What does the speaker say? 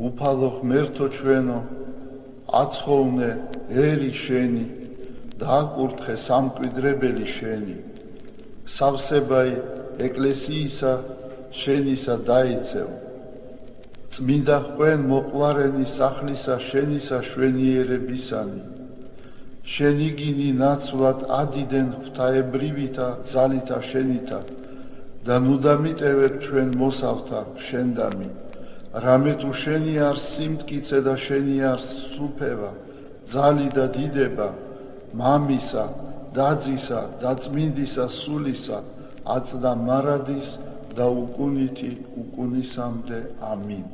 უფალო ღმერთო ჩვენო, აცხოვნე ერი შენი და აკურთხე სამკვიდრებელი შენი. სავსებაი ეკლესიისა შენისა დაიცევ. წმინდა ხვენ მოყვარენი სახლისა შენისა შვენიერებისანი. შენი გინი ნაცვლად ადიდენ ღვთაებრივითა ძალითა შენითა და ნუ დამიტევებ ჩვენ მოსავთა შენდამი. რამე თუ შენი არ სიმტკიცე და შენი არ სუფევა, ძალი და დიდება, მამისა, დაძისა და წმინდისა სულისა, აწდა მარადის და უკუნითი უკუნისამდე. ამინ.